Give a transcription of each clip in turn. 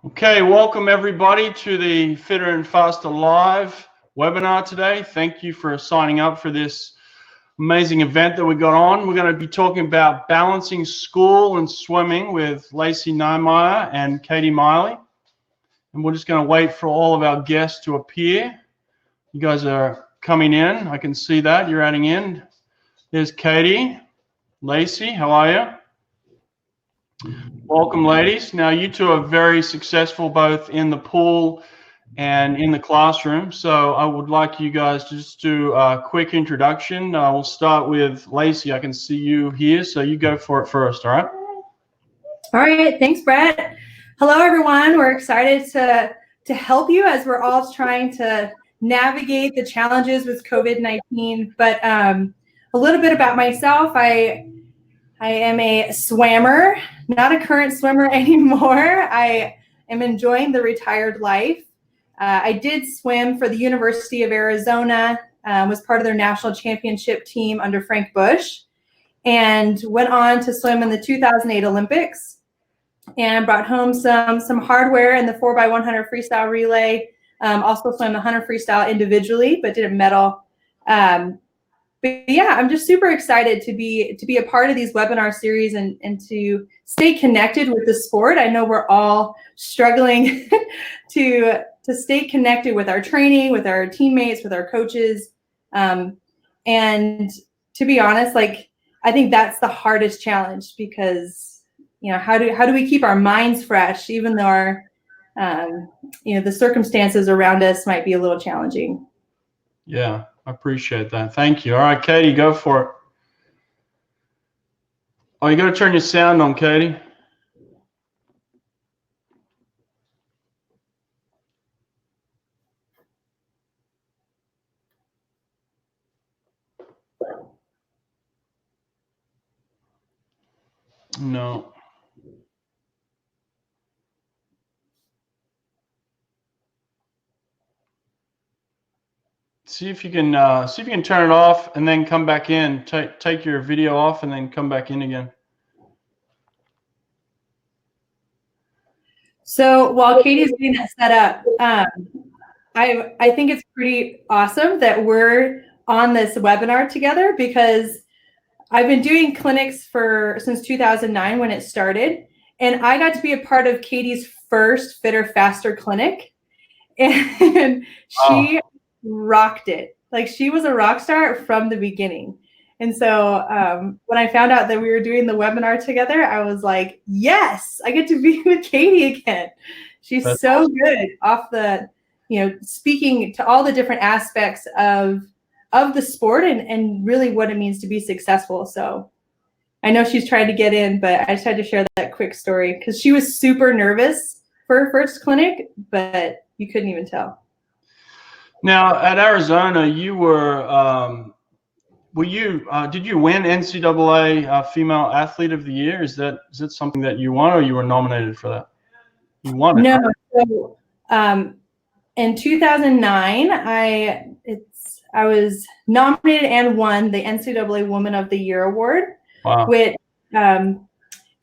Okay, welcome everybody to the Fitter and Faster Live webinar today. Thank you for signing up for this amazing event that we got on. We're going to be talking about balancing school and swimming with Lacey Nymeyer and Katie Meili. And we're just going to wait for all of our guests to appear. You guys are coming in. I can see that. You're adding in. There's Katie. Lacey, how are you? Welcome, ladies. Now, you two are very successful both in the pool and in the classroom. So I would like you guys to just do a quick introduction. We'll start with Lacey. I can see you here, so you go for it first, all right? All right. Thanks, Brett. Hello, everyone. We're excited to help you as we're all trying to navigate the challenges with COVID-19. But a little bit about myself. I am a swimmer, not a current swimmer anymore. I am enjoying the retired life. I did swim for the University of Arizona, was part of their national championship team under Frank Bush, and went on to swim in the 2008 Olympics and brought home some hardware in the 4x100 freestyle relay. Also swam the 100 freestyle individually, but didn't medal. But yeah, I'm just super excited to be a part of these webinar series and to stay connected with the sport. I know we're all struggling to stay connected with our training, with our teammates, with our coaches. And to be honest, like, I think that's the hardest challenge because, you know, how do we keep our minds fresh even though our the circumstances around us might be a little challenging. Yeah. I appreciate that. Thank you. All right, Katie, go for it. Oh, you got to turn your sound on, Katie. No. See if you can turn it off and then come back in. Take your video off and then come back in again. So while Katie's getting that set up, I think it's pretty awesome that we're on this webinar together because I've been doing clinics since 2009 when it started, and I got to be a part of Katie's first Fitter Faster clinic, and she rocked it. Like, she was a rock star from the beginning. And so when I found out that we were doing the webinar together, I was like, yes, I get to be with Katie again. She's That's so awesome. Good off the, speaking to all the different aspects of the sport and really what it means to be successful. So I know she's trying to get in, but I just had to share that quick story because she was super nervous for her first clinic, but you couldn't even tell. Now at Arizona, you were, did you win NCAA Female Athlete of the Year? Is that something that you won, or you were nominated for that? You won it. No. Right? So, in 2009, I was nominated and won the NCAA Woman of the Year award, wow. Which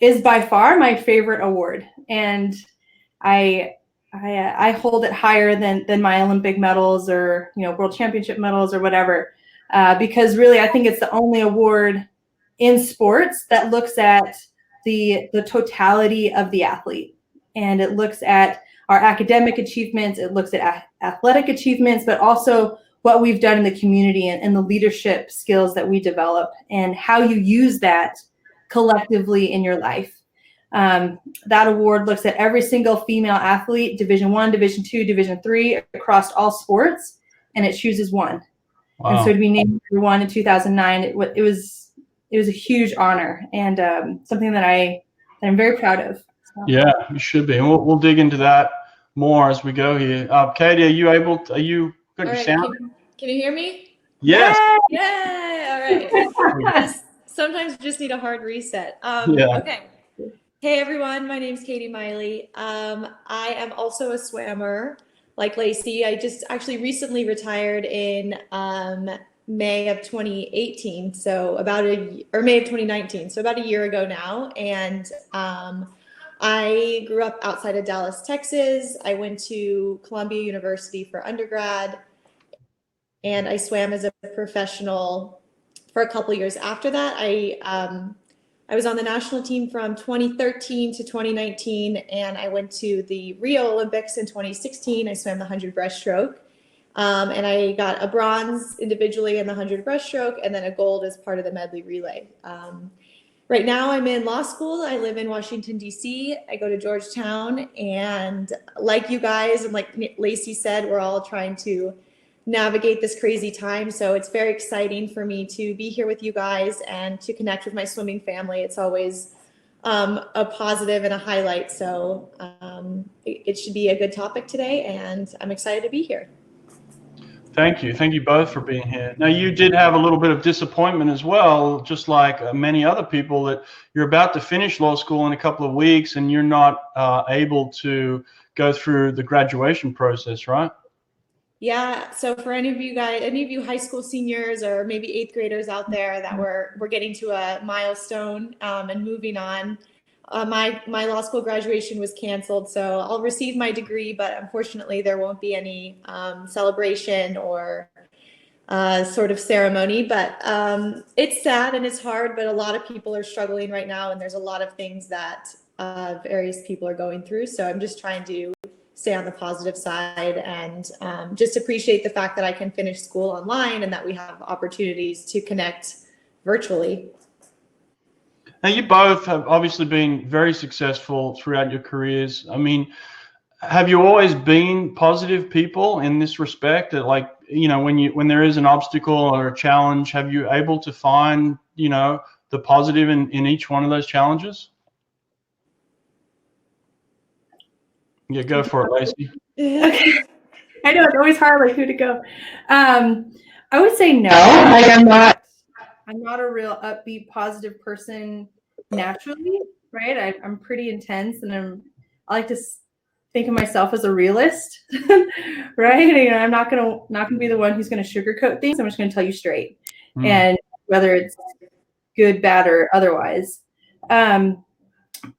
is by far my favorite award, and I hold it higher than my Olympic medals or World Championship medals or whatever, because really I think it's the only award in sports that looks at the totality of the athlete, and it looks at our academic achievements, it looks at athletic achievements, but also what we've done in the community and the leadership skills that we develop and how you use that collectively in your life. That award looks at every single female athlete, Division I, Division II, Division III, across all sports, and it chooses one. Wow. And so to be named number one in 2009, it was a huge honor and something that I'm very proud of. So. Yeah, you should be, and we'll dig into that more as we go here. Katie, are you got your sound? Can you hear me? Yes. Yay! All right. Sometimes you just need a hard reset. Okay. Hey everyone, my name's Katie Meili. I am also a swimmer like Lacey. I just actually recently retired in May of 2018, so May of 2019, so about a year ago now. And I grew up outside of Dallas, Texas. I went to Columbia University for undergrad, and I swam as a professional for a couple years after that. I was on the national team from 2013 to 2019, and I went to the Rio Olympics in 2016. I swam the 100 breaststroke, and I got a bronze individually in the 100 breaststroke, and then a gold as part of the medley relay. Right now I'm in law school. I live in Washington, D.C. I go to Georgetown, and like you guys, and like Lacey said, we're all trying to navigate this crazy time. So it's very exciting for me to be here with you guys and to connect with my swimming family. It's always a positive and a highlight. So it should be a good topic today, and I'm excited to be here. Thank you. Thank you both for being here. Now, you did have a little bit of disappointment as well, just like many other people, that you're about to finish law school in a couple of weeks and you're not able to go through the graduation process, right? Yeah. So for any of you high school seniors or maybe eighth graders out there that we're getting to a milestone and moving on, my law school graduation was canceled, so I'll receive my degree, but unfortunately there won't be any celebration or sort of ceremony. But it's sad and it's hard, but a lot of people are struggling right now, and there's a lot of things that various people are going through. So I'm just trying to stay on the positive side and just appreciate the fact that I can finish school online and that we have opportunities to connect virtually. Now, you both have obviously been very successful throughout your careers. I mean, have you always been positive people in this respect? That, like, you know, when there is an obstacle or a challenge, have you able to find, you know, the positive in each one of those challenges? Yeah, go for it, Lacey. Okay. I know it's always hard, like who to go. I would say no. Like I'm not a real upbeat, positive person naturally, right? I'm pretty intense, and I like to think of myself as a realist, right? You know, I'm not gonna be the one who's gonna sugarcoat things. I'm just gonna tell you straight, and whether it's good, bad, or otherwise. And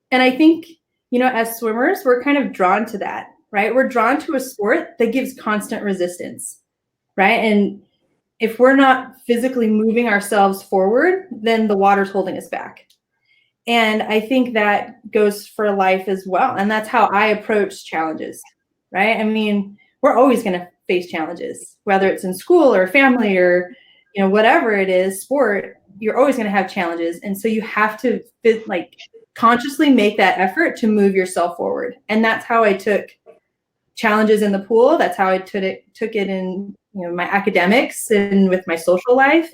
I think, you know, as swimmers, we're kind of drawn to that, right? We're drawn to a sport that gives constant resistance, right? And if we're not physically moving ourselves forward, then the water's holding us back. And I think that goes for life as well. And that's how I approach challenges, right? I mean, we're always going to face challenges, whether it's in school or family or, you know, whatever it is, sport, you're always going to have challenges. And so you have to consciously make that effort to move yourself forward. And that's how I took challenges in the pool. That's how I took it in, you know, my academics and with my social life,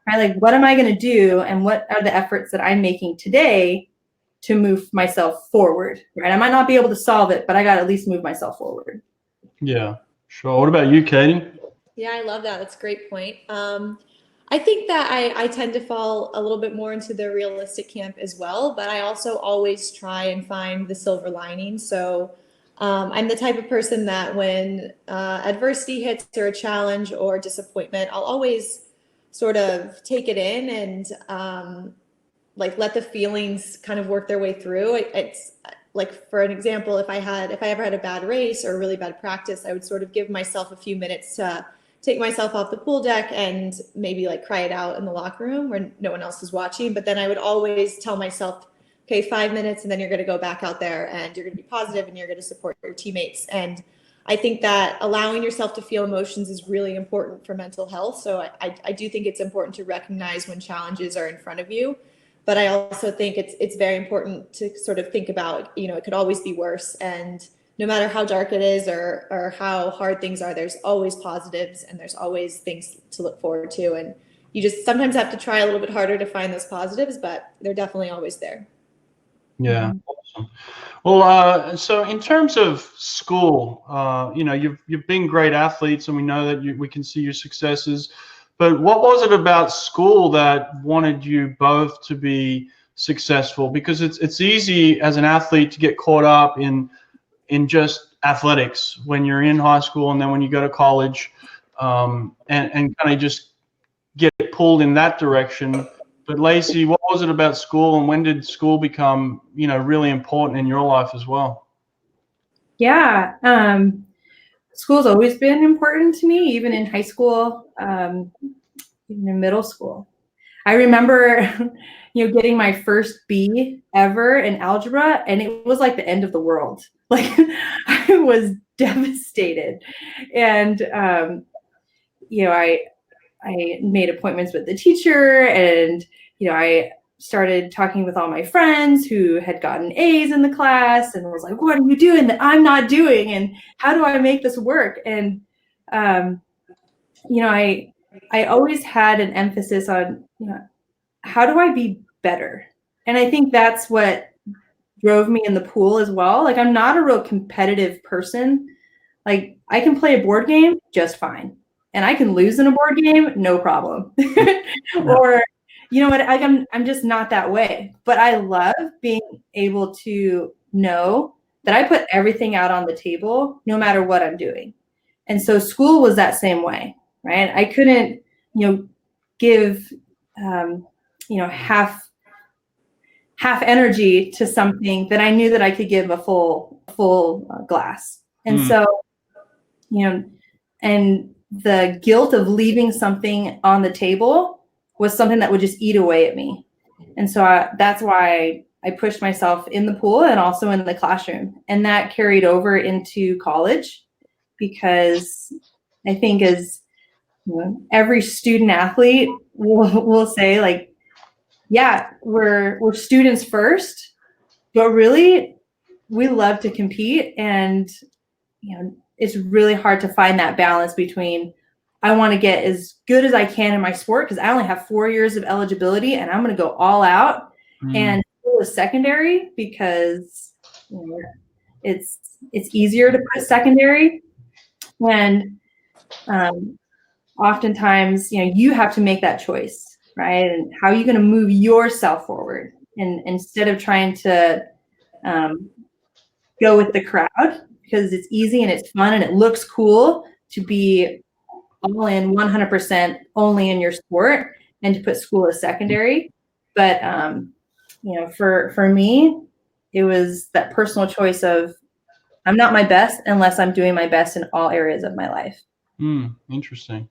right? Like, what am I going to do? And what are the efforts that I'm making today to move myself forward, right? I might not be able to solve it, but I got to at least move myself forward. Yeah, sure. What about you, Katie? Yeah, I love that. That's a great point. I think that I tend to fall a little bit more into the realistic camp as well, but I also always try and find the silver lining. So I'm the type of person that when adversity hits or a challenge or disappointment, I'll always sort of take it in and like let the feelings kind of work their way through. It's like, for an example, if I ever had a bad race or a really bad practice, I would sort of give myself a few minutes to take myself off the pool deck and maybe like cry it out in the locker room where no one else is watching. But then I would always tell myself, okay, 5 minutes, and then you're going to go back out there and you're going to be positive and you're going to support your teammates. And I think that allowing yourself to feel emotions is really important for mental health. So I do think it's important to recognize when challenges are in front of you. But I also think it's very important to sort of think about, you know, it could always be worse. And no matter how dark it is or how hard things are, there's always positives and there's always things to look forward to. And you just sometimes have to try a little bit harder to find those positives, but they're definitely always there. Yeah, awesome. Well, so in terms of school, you know, you've been great athletes, and we know that we can see your successes. But what was it about school that wanted you both to be successful? Because it's easy as an athlete to get caught up in just athletics when you're in high school, and then when you go to college, and kind of just get pulled in that direction. But Lacey, what was it about school, and when did school become, really important in your life as well? Yeah, school's always been important to me, even in high school, even in middle school. I remember, getting my first B ever in algebra, and it was like the end of the world. Like, I was devastated. And, I made appointments with the teacher, and, I started talking with all my friends who had gotten A's in the class, and was like, what are you doing that I'm not doing? And how do I make this work? And, I always had an emphasis on, how do I be better? And I think that's what drove me in the pool as well. Like, I'm not a real competitive person. Like, I can play a board game just fine, and I can lose in a board game, no problem. Or, I'm just not that way. But I love being able to know that I put everything out on the table, no matter what I'm doing. And so school was that same way, right? I couldn't, give, half energy to something that I knew that I could give a full glass. And so, and the guilt of leaving something on the table was something that would just eat away at me. And so that's why I pushed myself in the pool and also in the classroom. And that carried over into college, because I think as every student athlete will say, like, yeah, we're students first, but really we love to compete. And, it's really hard to find that balance between, I want to get as good as I can in my sport, because I only have 4 years of eligibility and I'm going to go all out. And school is secondary, because it's easier to put secondary. And oftentimes, you have to make that choice, right? And how are you going to move yourself forward? And instead of trying to go with the crowd, because it's easy and it's fun and it looks cool to be all in 100% only in your sport, and to put school as secondary. But, for me, it was that personal choice of, I'm not my best unless I'm doing my best in all areas of my life. Interesting.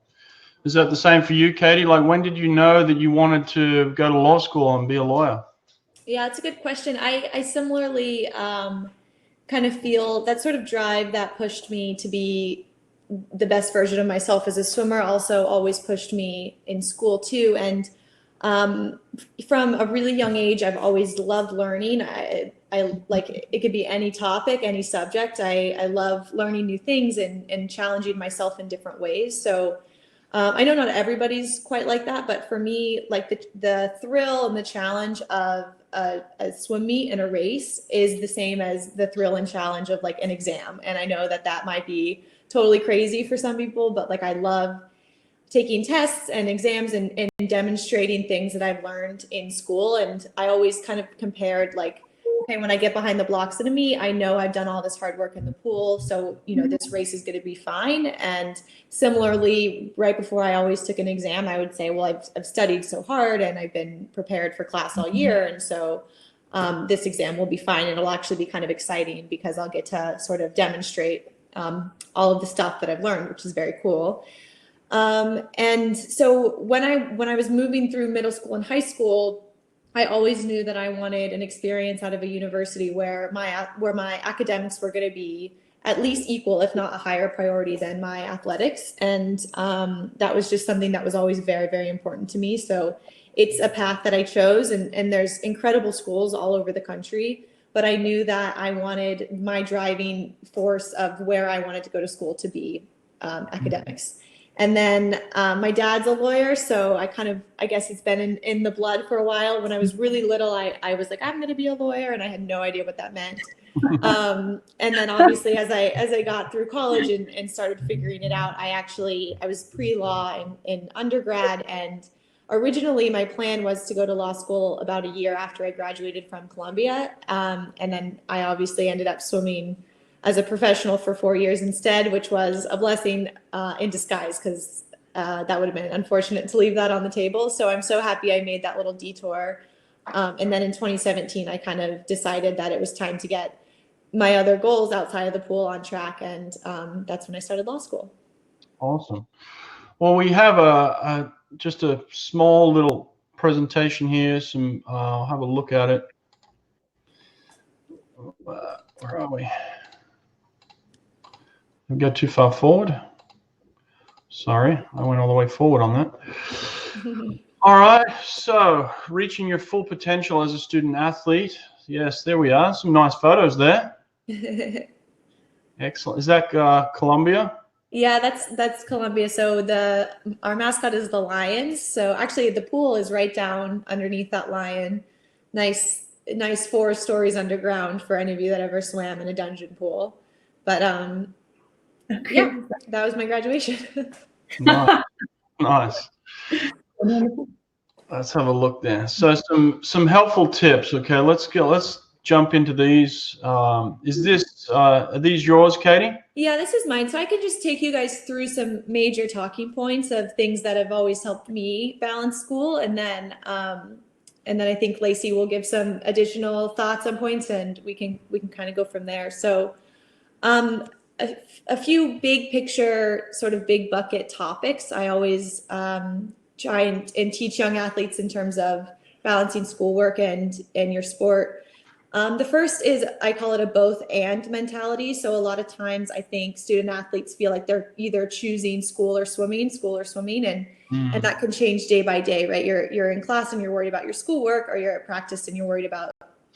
Is that the same for you, Katie? Like, when did you know that you wanted to go to law school and be a lawyer? Yeah, it's a good question. I similarly kind of feel that sort of drive that pushed me to be the best version of myself as a swimmer also always pushed me in school too. And from a really young age, I've always loved learning. I like, it could be any topic, any subject. I love learning new things and challenging myself in different ways. So I know not everybody's quite like that, but for me, like the thrill and the challenge of a swim meet and a race is the same as the thrill and challenge of like an exam. And I know that might be totally crazy for some people, but like, I love taking tests and exams and demonstrating things that I've learned in school. And I always kind of compared, like, okay, when I get behind the blocks in a meet, I know I've done all this hard work in the pool. So, this race is going to be fine. And similarly, right before I always took an exam, I would say, well, I've studied so hard and I've been prepared for class all year. And so this exam will be fine. And it'll actually be kind of exciting because I'll get to sort of demonstrate all of the stuff that I've learned, which is very cool. And so when I was moving through middle school and high school, I always knew that I wanted an experience out of a university where my academics were going to be at least equal, if not a higher priority than my athletics. And that was just something that was always very, very important to me. So it's a path that I chose, and there's incredible schools all over the country. But I knew that I wanted my driving force of where I wanted to go to school to be academics. And then my dad's a lawyer, so I guess it's been in the blood for a while. When I was really little, I was like, I'm going to be a lawyer, and I had no idea what that meant. And then obviously as I got through college and started figuring it out, I was pre-law in undergrad, and originally my plan was to go to law school about a year after I graduated from Columbia. And then I obviously ended up swimming as a professional for 4 years instead, which was a blessing in disguise, because that would have been unfortunate to leave that on the table. So I'm so happy I made that little detour. And then in 2017, I kind of decided that it was time to get my other goals outside of the pool on track. And that's when I started law school. Awesome. Well, we have just a small little presentation here. I'll have a look at it. Where are we? I go too far forward. Sorry, I went all the way forward on that. All right, so reaching your full potential as a student athlete. Yes, there we are. Some nice photos there. Excellent. Is that Columbia? Yeah, that's Columbia. So our mascot is the Lions. So actually the pool is right down underneath that lion. Nice 4 stories underground for any of you that ever swam in a dungeon pool. But okay. Yeah, that was my graduation. Nice. Let's have a look there. So some helpful tips. Okay, let's jump into these. Are these yours, Katie? Yeah, this is mine. So I can just take you guys through some major talking points of things that have always helped me balance school, and then I think Lacey will give some additional thoughts on points, and we can kind of go from there. So a few big picture, sort of big bucket topics I always try and teach young athletes in terms of balancing schoolwork and your sport. The first is, I call it a both and mentality. So a lot of times I think student athletes feel like they're either choosing school or swimming, and that can change day by day, right? You're in class and you're worried about your schoolwork, or you're at practice and you're worried about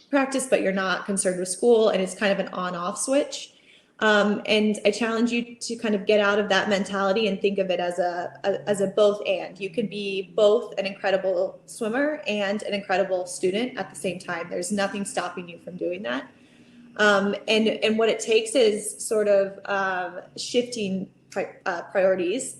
practice, but you're not concerned with school, and it's kind of an on-off switch. And I challenge you to kind of get out of that mentality and think of it as a both and. You could be both an incredible swimmer and an incredible student at the same time. There's nothing stopping you from doing that. And what it takes is sort of shifting priorities.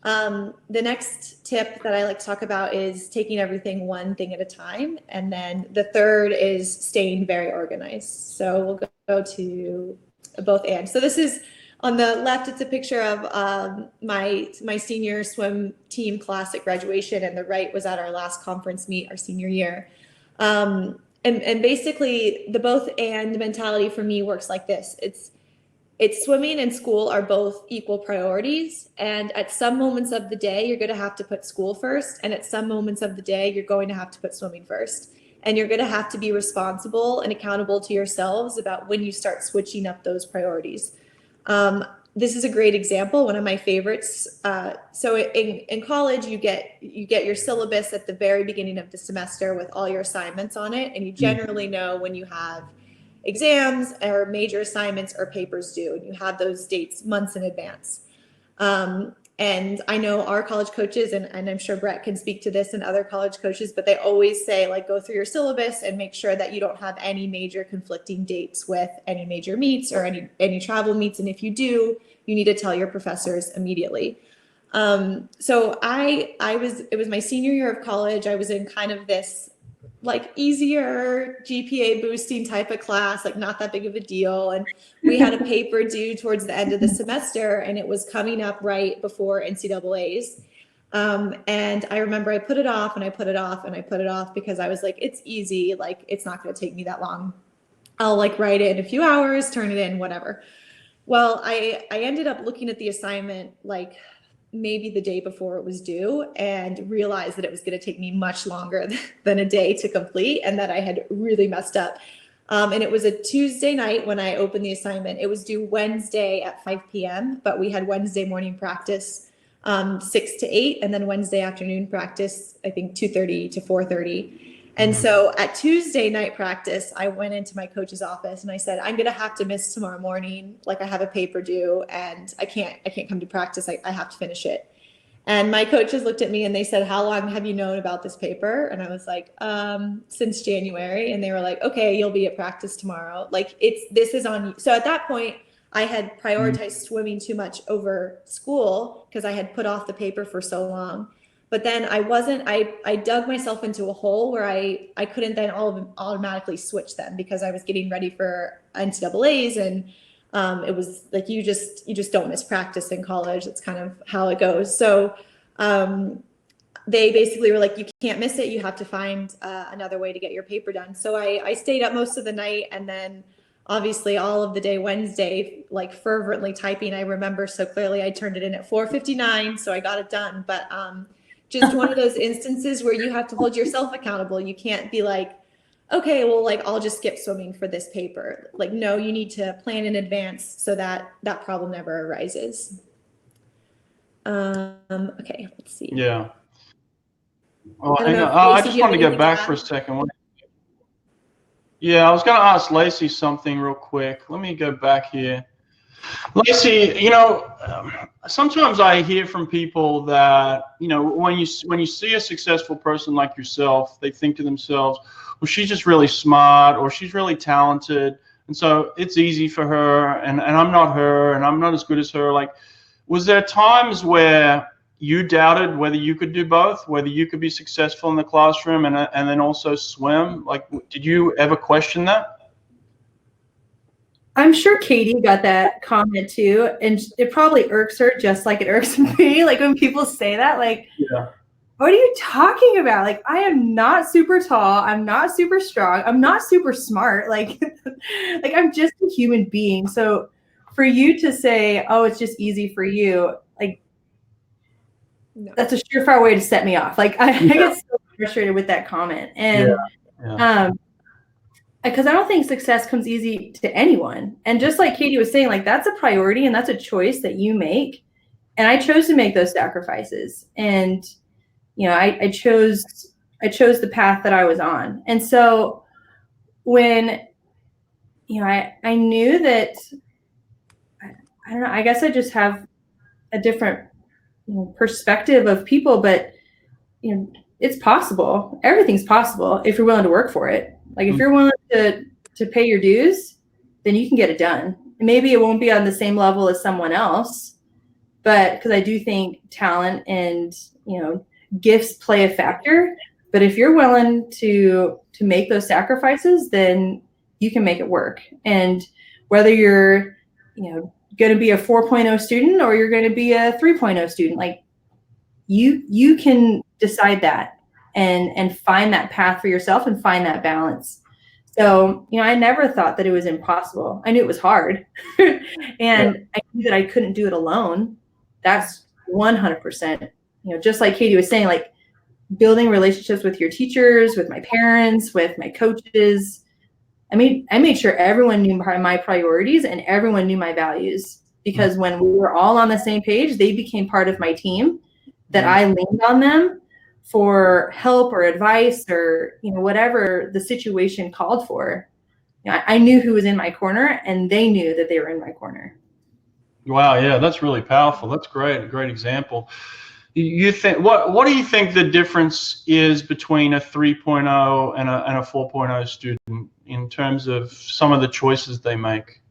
The next tip that I like to talk about is taking everything one thing at a time. And then the third is staying very organized. So we'll go to both and. So this is on the left, it's a picture of my senior swim team class at graduation, and the right was at our last conference meet our senior year. And basically the both and mentality for me works like this. It's swimming and school are both equal priorities, and at some moments of the day you're going to have to put school first, and at some moments of the day you're going to have to put swimming first. And you're going to have to be responsible and accountable to yourselves about when you start switching up those priorities. This is a great example, one of my favorites. So in college, you get your syllabus at the very beginning of the semester with all your assignments on it, and you generally know when you have exams or major assignments or papers due, and you have those dates months in advance. And I know our college coaches, and I'm sure Brett can speak to this, and other college coaches, but they always say, like, go through your syllabus and make sure that you don't have any major conflicting dates with any major meets or any travel meets. And if you do, you need to tell your professors immediately. So it was my senior year of college. I was in kind of this like easier GPA boosting type of class, like not that big of a deal. And we had a paper due towards the end of the semester, and it was coming up right before NCAAs. And I remember I put it off and I put it off and I put it off because I was like, it's easy. Like, it's not going to take me that long. I'll like write it in a few hours, turn it in, whatever. Well, I ended up looking at the assignment like maybe the day before it was due, and realized that it was going to take me much longer than a day to complete, and that I had really messed up. And it was a Tuesday night when I opened the assignment. It was due Wednesday at 5 p.m., but we had Wednesday morning practice 6 to 8, and then Wednesday afternoon practice, I think 2:30 to 4:30. And so at Tuesday night practice, I went into my coach's office and I said, I'm going to have to miss tomorrow morning. Like, I have a paper due and I can't come to practice. I have to finish it. And my coaches looked at me and they said, how long have you known about this paper? And I was like, since January. And they were like, okay, you'll be at practice tomorrow. Like, this is on you. So at that point, I had prioritized swimming too much over school because I had put off the paper for so long. But then I dug myself into a hole where I couldn't then automatically switch them because I was getting ready for NCAAs, and it was like, you just don't miss practice in college. It's kind of how it goes. So they basically were like, you can't miss it. You have to find another way to get your paper done. So I stayed up most of the night, and then obviously all of the day Wednesday, like fervently typing. I remember so clearly I turned it in at 4:59, so I got it done. But just one of those instances where you have to hold yourself accountable. You can't be like, okay, well, like I'll just skip swimming for this paper. Like, no, you need to plan in advance so that that problem never arises. Okay, let's see. Yeah. Oh, I just wanted to go back for a second. Yeah, I was going to ask Lacey something real quick. Let me go back here. Lacey, sometimes I hear from people that, when you see a successful person like yourself, they think to themselves, well, she's just really smart, or she's really talented, and so it's easy for her, and I'm not her, and I'm not as good as her. Like, was there times where you doubted whether you could do both, whether you could be successful in the classroom and then also swim? Like, did you ever question that? I'm sure Katie got that comment too, and it probably irks her just like it irks me. Like when people say that, like, yeah. What are you talking about? Like, I am not super tall. I'm not super strong. I'm not super smart. Like, like I'm just a human being. So for you to say, oh, it's just easy for you, like, no. That's a surefire way to set me off. Like, I get so frustrated with that comment. And because I don't think success comes easy to anyone. And just like Katie was saying, like, that's a priority and that's a choice that you make. And I chose to make those sacrifices. And I chose the path that I was on. And so when, I knew that, I don't know, I guess I just have a different perspective of people, but, it's possible. Everything's possible if you're willing to work for it. Like if you're willing to pay your dues, then you can get it done. And maybe it won't be on the same level as someone else, but because I do think talent and, gifts play a factor, but if you're willing to make those sacrifices, then you can make it work. And whether you're, going to be a 4.0 student or you're going to be a 3.0 student, like you can decide that and find that path for yourself and find that balance. So, I never thought that it was impossible. I knew it was hard and I knew that I couldn't do it alone. That's 100%. Just like Katie was saying, like building relationships with your teachers, with my parents, with my coaches. I made sure everyone knew my priorities and everyone knew my values, because when we were all on the same page, they became part of my team, that I leaned on them for help or advice or, whatever the situation called for. I knew who was in my corner and they knew that they were in my corner. Wow. Yeah. That's really powerful. That's great. A great example. You think what do you think the difference is between a 3.0 and a 4.0 student in terms of some of the choices they make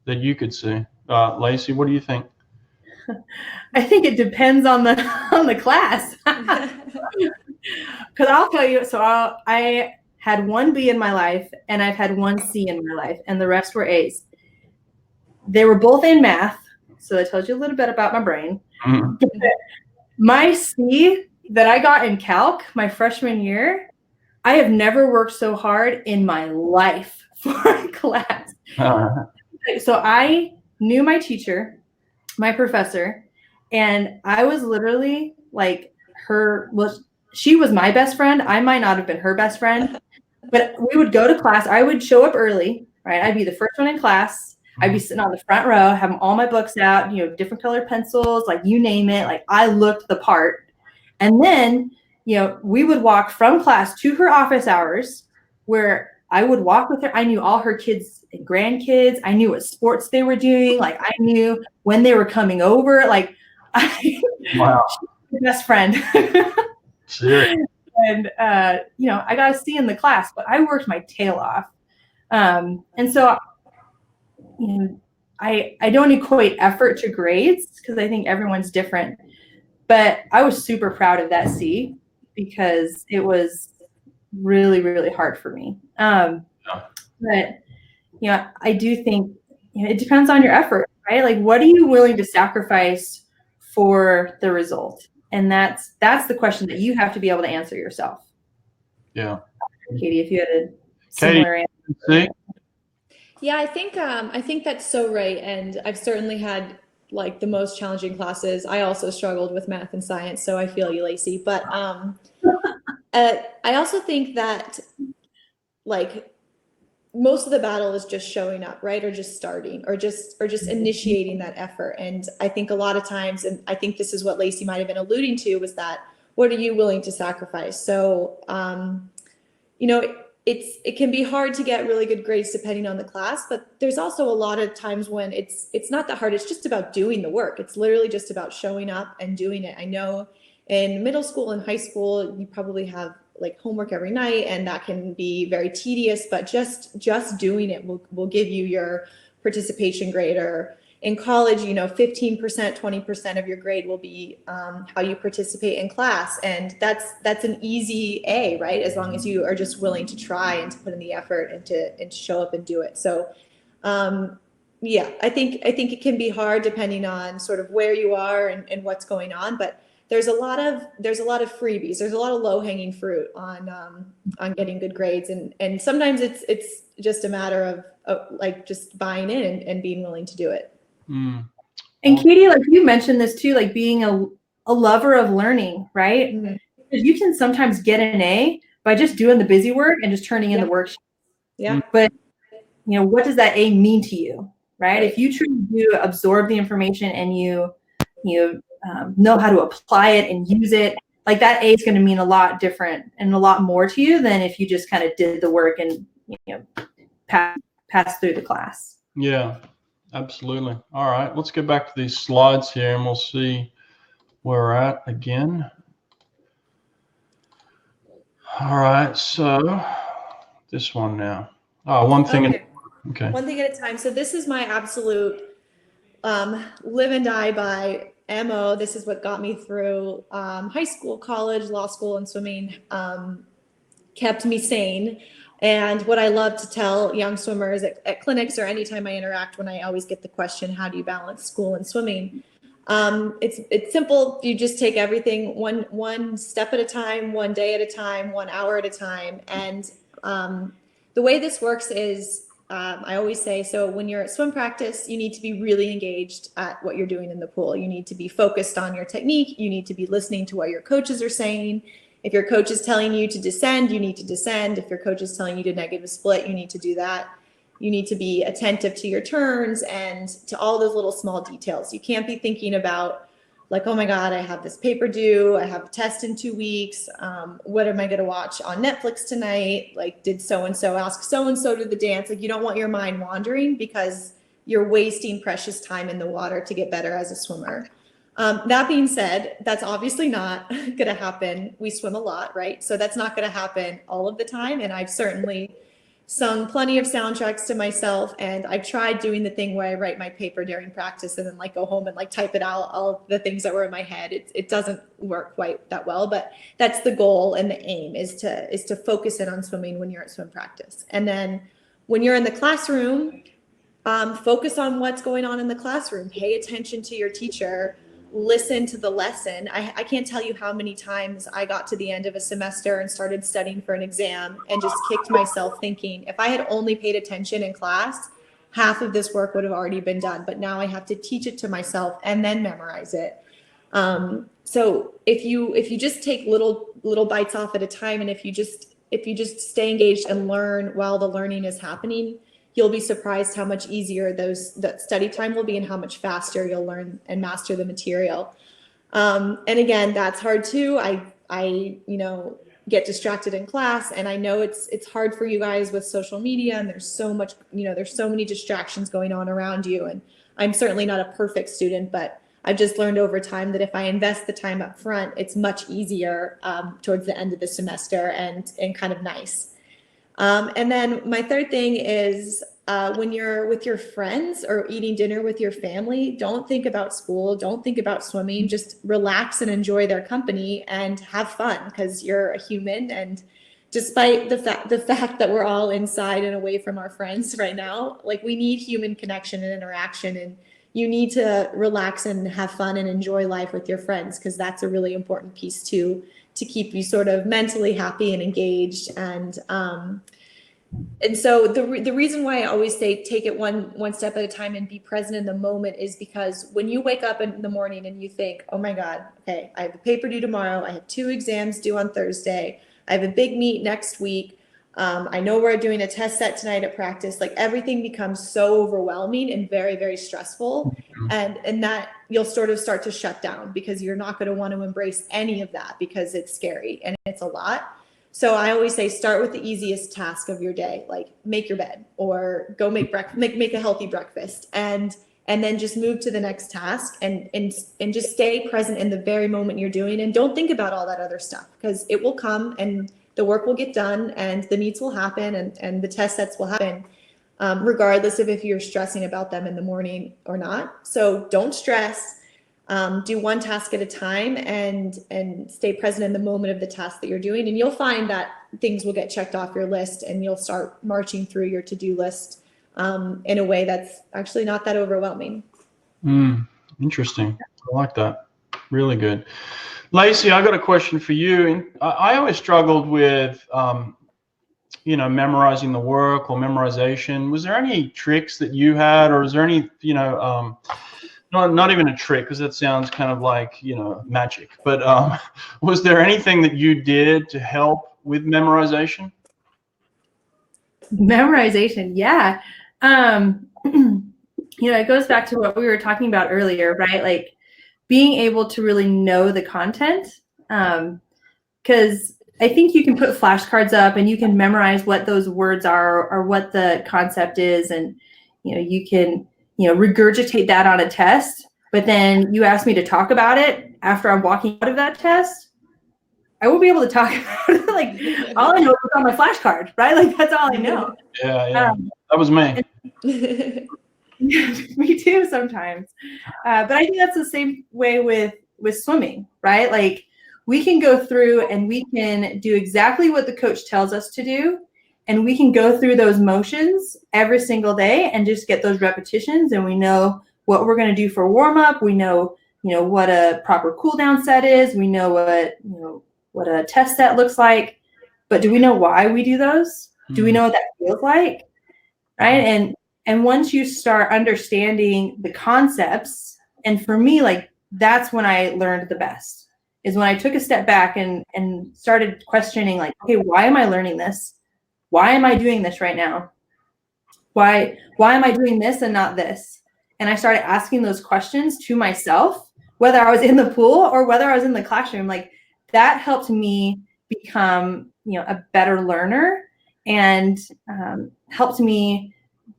that you could see? Lacey, what do you think? I think it depends on the class. Because I'll tell you, so I had one B in my life and I've had one C in my life, and the rest were A's. They were both in math, so that tells you a little bit about my brain. Mm-hmm. My C that I got in calc my freshman year, I have never worked so hard in my life for a class. So I knew my teacher, my professor, and I was literally like she was my best friend. I might not have been her best friend, but we would go to class. I would show up early, right? I'd be the first one in class. I'd be sitting on the front row, having all my books out, different colored pencils, like you name it. Like I looked the part. And then, we would walk from class to her office hours, where I would walk with her. I knew all her kids and grandkids. I knew what sports they were doing. Like I knew when they were coming over. Like wow. She was my best friend. Sure. And, I got a C in the class, but I worked my tail off. And so, I don't equate effort to grades because I think everyone's different, but I was super proud of that C because it was really, really hard for me. But, I do think it depends on your effort, right? Like, what are you willing to sacrifice for the result? And that's the question that you have to be able to answer yourself. Yeah. Katie, if you had a similar answer. Yeah, I think that's so right. And I've certainly had like the most challenging classes. I also struggled with math and science, so I feel you, Lacey. But I also think that like most of the battle is just showing up, right? Or just starting, or just initiating that effort. And I think a lot of times, and I think this is what Lacey might have been alluding to, was that what are you willing to sacrifice? So, you know, it can be hard to get really good grades depending on the class, but there's also a lot of times when it's not that hard. It's just about doing the work. It's literally just about showing up and doing it. I know in middle school and high school, you probably have like homework every night, and that can be very tedious, but just doing it will give you your participation grade. Or in college, you know, 15%, 20% of your grade will be how you participate in class. And that's an easy A, right? As long as you are just willing to try and to put in the effort and to show up and do it. So yeah, I think it can be hard depending on sort of where you are and what's going on, but there's a lot of freebies. There's a lot of low-hanging fruit on getting good grades, and sometimes it's just a matter of like just buying in and being willing to do it. Mm. And Katie, like you mentioned this too, like being a lover of learning, right? Mm-hmm. Because you can sometimes get an A by just doing the busy work and just turning in the worksheet. Yeah. But you know, what does that A mean to you, right? If you truly do absorb the information and you know how to apply it and use it, like that A is going to mean a lot different and a lot more to you than if you just kind of did the work and pass through the class. Yeah, absolutely. All right, let's get back to these slides here and we'll see where we're at again. All right, so this one now. Oh, one thing. Okay. One thing at a time. So this is my absolute live and die by MO. This is what got me through high school, college, law school, and swimming, kept me sane. And what I love to tell young swimmers at clinics or anytime I interact, when I always get the question, how do you balance school and swimming? It's simple. You just take everything one step at a time, one day at a time, 1 hour at a time. And the way this works is, I always say, so when you're at swim practice, you need to be really engaged at what you're doing in the pool. You need to be focused on your technique. You need to be listening to what your coaches are saying. If your coach is telling you to descend, you need to descend. If your coach is telling you to negative split, you need to do that. You need to be attentive to your turns and to all those little small details. You can't be thinking about like, oh my God, I have this paper due, I have a test in 2 weeks. What am I going to watch on Netflix tonight? Like, did so-and-so ask so-and-so to the dance? Like, you don't want your mind wandering because you're wasting precious time in the water to get better as a swimmer. That being said, that's obviously not going to happen. We swim a lot, right? So that's not going to happen all of the time. And I've certainly sung plenty of soundtracks to myself, and I've tried doing the thing where I write my paper during practice and then like go home and like type it out, all the things that were in my head. It doesn't work quite that well, but that's the goal and the aim is to focus in on swimming when you're at swim practice. And then when you're in the classroom, focus on what's going on in the classroom. Pay attention to your teacher. Listen to the lesson. I can't tell you how many times I got to the end of a semester and started studying for an exam and just kicked myself thinking, if I had only paid attention in class, half of this work would have already been done. But now I have to teach it to myself and then memorize it. So if you just take little bites off at a time, and if you just stay engaged and learn while the learning is happening, you'll be surprised how much easier that study time will be and how much faster you'll learn and master the material. And again, that's hard too. I get distracted in class, and I know it's hard for you guys with social media, and there's so much, there's so many distractions going on around you. And I'm certainly not a perfect student, but I've just learned over time that if I invest the time up front, it's much easier towards the end of the semester and kind of nice. And then my third thing is when you're with your friends or eating dinner with your family, don't think about school, don't think about swimming, just relax and enjoy their company and have fun, because you're a human. And despite the fact that we're all inside and away from our friends right now, like, we need human connection and interaction. And you need to relax and have fun and enjoy life with your friends, because that's a really important piece too, to keep you sort of mentally happy and engaged. And so the reason why I always say take it one step at a time and be present in the moment is because when you wake up in the morning and you think, oh my God, okay, I have a paper due tomorrow, I have 2 exams due on Thursday, I have a big meet next week, I know we're doing a test set tonight at practice, like everything becomes so overwhelming and very, very stressful. And that you'll sort of start to shut down, because you're not going to want to embrace any of that, because it's scary and it's a lot. So I always say, start with the easiest task of your day, like make your bed or go make a healthy breakfast, and then just move to the next task, and just stay present in the very moment you're doing, and don't think about all that other stuff, because it will come and the work will get done and the meets will happen and the test sets will happen, regardless of if you're stressing about them in the morning or not. So don't stress. Do one task at a time and stay present in the moment of the task that you're doing. And you'll find that things will get checked off your list, and you'll start marching through your to-do list in a way that's actually not that overwhelming. Interesting. I like that. Really good. Lacey, I got a question for you. I always struggled with, memorizing the work or memorization. Was there any tricks that you had, or is there any, not even a trick, because that sounds kind of like, magic, but was there anything that you did to help with memorization? Memorization, yeah. It goes back to what we were talking about earlier, right? Like being able to really know the content, because I think you can put flashcards up and you can memorize what those words are or what the concept is, and you can regurgitate that on a test, but then you ask me to talk about it after I'm walking out of that test, I won't be able to talk about it. Like all I know is on my flashcard, right? Like that's all I know. Yeah. That was me. Me too sometimes. But I think that's the same way with swimming, right? Like we can go through and we can do exactly what the coach tells us to do, and we can go through those motions every single day and just get those repetitions, and we know what we're going to do for warm up. We know, what a proper cool down set is. We know what a test set looks like. But do we know why we do those? Do we know what that feels like? Right? And once you start understanding the concepts, and for me, like that's when I learned the best, is when I took a step back and started questioning, like, okay, why am I learning this? Why am I doing this right now? Why am I doing this and not this? And I started asking those questions to myself, whether I was in the pool or whether I was in the classroom. Like that helped me become, a better learner, and helped me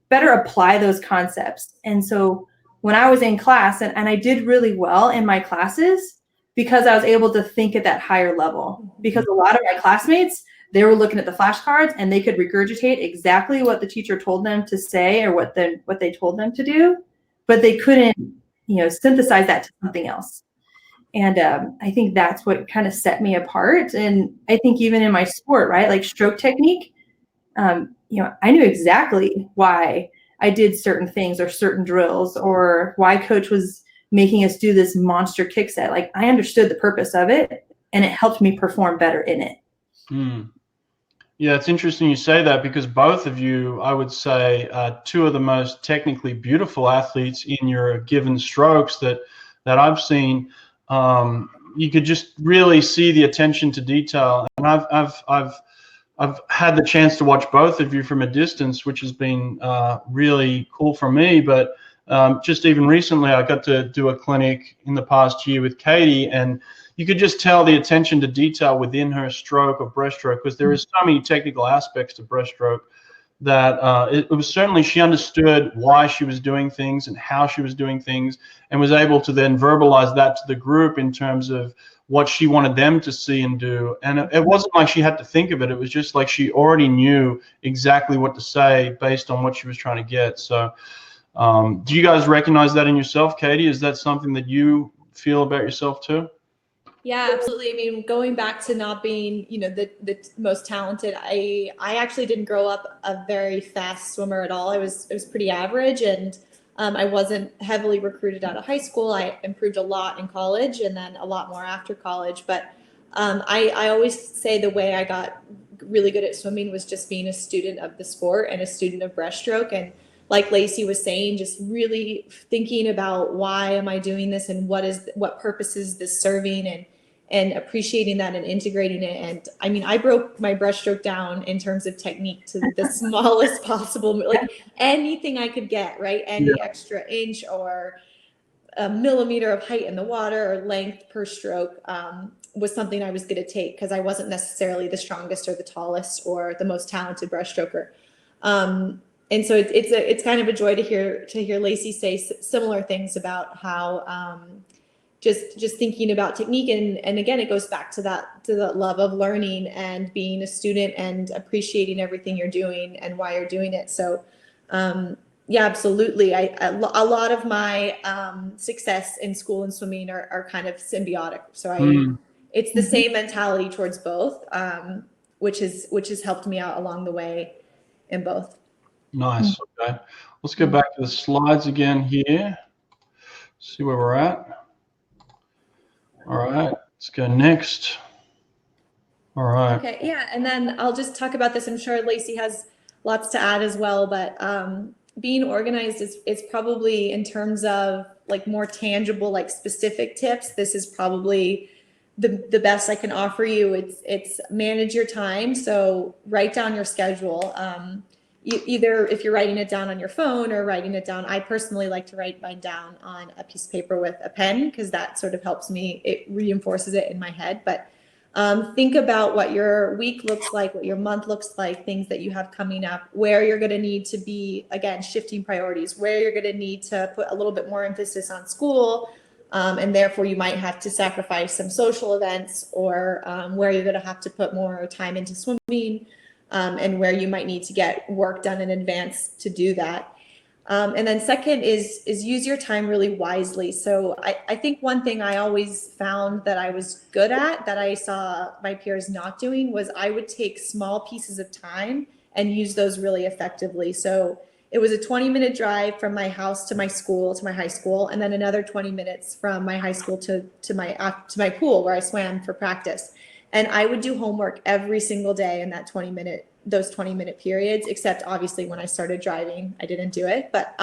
better apply those concepts. And so when I was in class, and I did really well in my classes because I was able to think at that higher level, because a lot of my classmates, they were looking at the flashcards and they could regurgitate exactly what the teacher told them to say or what they told them to do, but they couldn't, synthesize that to something else. And I think that's what kind of set me apart. And I think even in my sport, right, like stroke technique, I knew exactly why I did certain things or certain drills, or why coach was making us do this monster kick set. Like I understood the purpose of it, and it helped me perform better in it. Yeah, it's interesting you say that, because both of you, I would say, two of the most technically beautiful athletes in your given strokes that I've seen. You could just really see the attention to detail, and I've had the chance to watch both of you from a distance, which has been really cool for me. But just even recently, I got to do a clinic in the past year with Katie, and you could just tell the attention to detail within her stroke or breaststroke, because there is so many technical aspects to breaststroke that it was certainly, she understood why she was doing things and how she was doing things, and was able to then verbalize that to the group in terms of what she wanted them to see and do. And it wasn't like she had to think of it. It was just like she already knew exactly what to say based on what she was trying to get. So do you guys recognize that in yourself, Katie? Is that something that you feel about yourself too? Yeah, absolutely. I mean, going back to not being, the most talented, I actually didn't grow up a very fast swimmer at all. I was pretty average, and I wasn't heavily recruited out of high school. I improved a lot in college and then a lot more after college. But I always say the way I got really good at swimming was just being a student of the sport and a student of breaststroke. And like Lacey was saying, just really thinking about why am I doing this and what purpose is this serving, and appreciating that and integrating it. And I mean, I broke my breaststroke down in terms of technique to the smallest possible, like anything I could get, right? Any extra inch or a millimeter of height in the water or length per stroke was something I was going to take, because I wasn't necessarily the strongest or the tallest or the most talented breaststroker. And so it's kind of a joy to hear Lacey say similar things about how just thinking about technique, and again, it goes back to that love of learning and being a student and appreciating everything you're doing and why you're doing it. So yeah, absolutely. A lot of my success in school and swimming are kind of symbiotic. So it's the same mentality towards both, which has helped me out along the way in both. Nice. Okay. Let's go back to the slides again here. See where we're at. All right. Let's go next. All right. Okay. Yeah. And then I'll just talk about this. I'm sure Lacey has lots to add as well, but being organized is probably, in terms of like more tangible, like specific tips, this is probably the best I can offer you. It's manage your time. So write down your schedule. Either if you're writing it down on your phone or writing it down. I personally like to write mine down on a piece of paper with a pen, because that sort of helps me. It reinforces it in my head. But think about what your week looks like, what your month looks like, things that you have coming up, where you're going to need to be, again, shifting priorities, where you're going to need to put a little bit more emphasis on school, and therefore you might have to sacrifice some social events, or where you're going to have to put more time into swimming, and where you might need to get work done in advance to do that. And then second is use your time really wisely. So I think one thing I always found that I was good at, that I saw my peers not doing, was I would take small pieces of time and use those really effectively. So it was a 20-minute drive from my house to my school, to my high school, and then another 20 minutes from my high school to my pool where I swam for practice. And I would do homework every single day in that those 20-minute periods, except obviously when I started driving, I didn't do it. But